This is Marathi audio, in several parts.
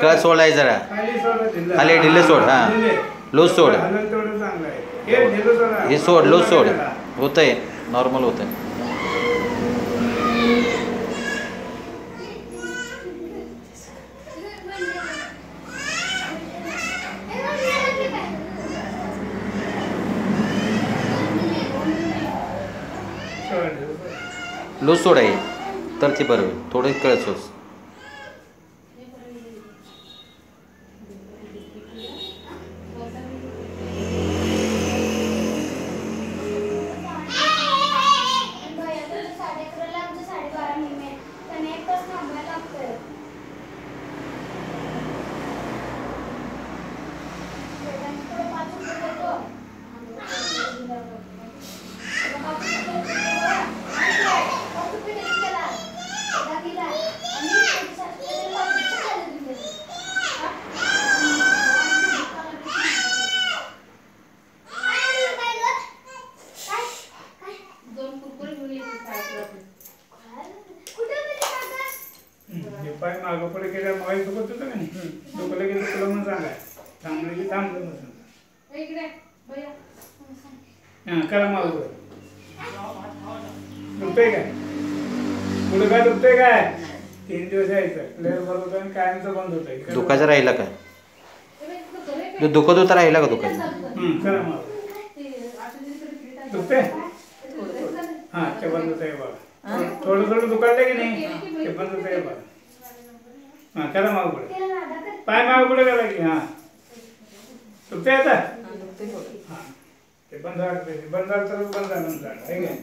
कळ सोडाय जरा खाली ढिल्ले सोड हां लूज सोड हे सोड लूज सोड होतंय नॉर्मल होतंय लूज सोड आहे तर ती बरं होईल थोडं कळ सोड पाय मागं पुढे केल्या मागे दुखत होतं का नाही दुखलं की दुखलं म्हणून सांगाय थांबलं की थांबलं म्हणून हां करा मागं पुढे दुखतंय काय पुढे काय दुखतंय काय 3 दिवस यायचं लेअर बंद होतं आणि कायमचं बंद होतं दुखायचं राहिला काय दुखत होता राहिला का दुखायचं करा मागं दुखतंय हां ते बंद होतं आहे बघा थोडं थोडं दुखायला की नाही ते बंद होतं आहे बघा हां करा मागं पुढे पाय मागं पुढे करा की हां दुखतंय आता हां ते बंद झालं बंद झालं तर बंद झालं झालं आहे काय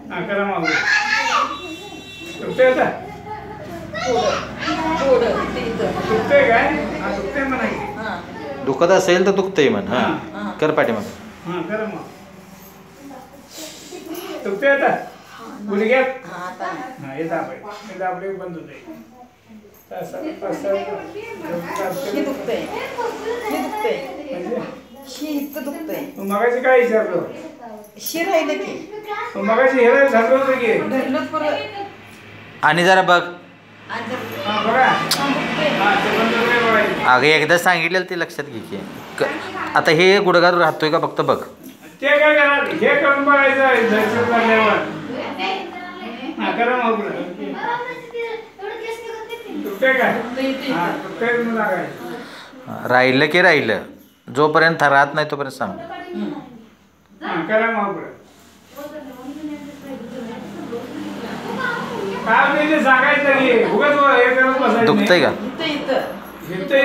हां करा मागं दुखतंय आता दुखतंय काय हां दुखतंय म्हणा की दुखत असेल तर दुखतंय म्हण हां कर पाठीमाग हां करा मग दुखतंय आता गुडघ्यात हां हे दाबले बंद होते मगाशी काय विचारलं शी राहिलं की मगाशी हे झालं होतं की आणि जरा बघ हां बघा हां ते बंद होतंय बघायचं अगं एकदा सांगितलेलं ते लक्षात घे की आता हे गुडघा राहतोय का फक्त बघ ते काय करा हे करून बघायचं दर्शन झाल्यावर हां करा मग दुखतंय काय हां दुखतंय म्हणून लागायचं राहिलं की राहिलं जोपर्यंत राहत नाही तोपर्यंत सांग हां करा मग काय नाही सांगायचं की उगाच हे करत बसायचं दुखतंय का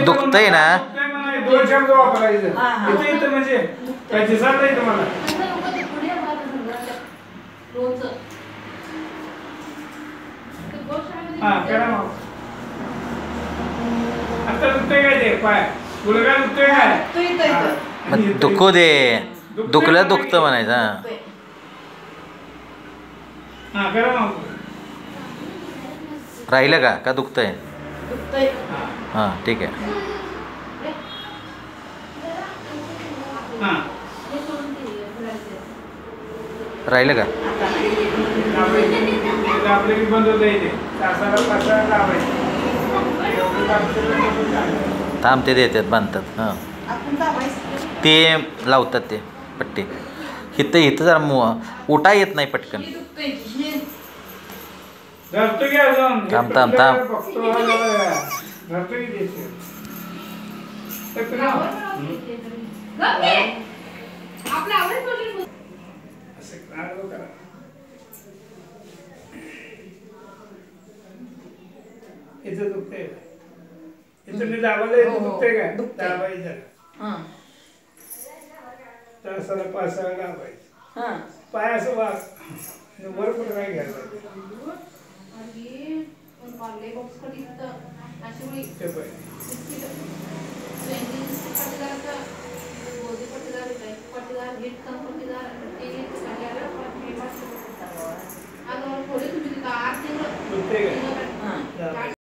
दुखतंय ना 2 शब्द वापरायचं इथं इथं म्हणजे काय दिसत नाही तुम्हाला हां करा मग आता दुखतंय काय ते पाय गुडघा दुखतोय काय मग दुखू दे दुखलं दुखतं म्हणायचं हां करा मग राहिलं का दुखतंय हां ठीक आहे हां राहिलं का आपले की बंद होतं इथे तासाला 5 लावायचं थांब ते देतात बांधतात हां ते लावतात ते पट्टी इथं जरा उठा येत नाही पटकन थांब थांब थांब इथं दुखतंय इथं मी दाबायला दुखतंय काय दाबायचं तासाला 5 लावायचं पाय असं वाग वर कुठं काय घ्यायचं ते पाय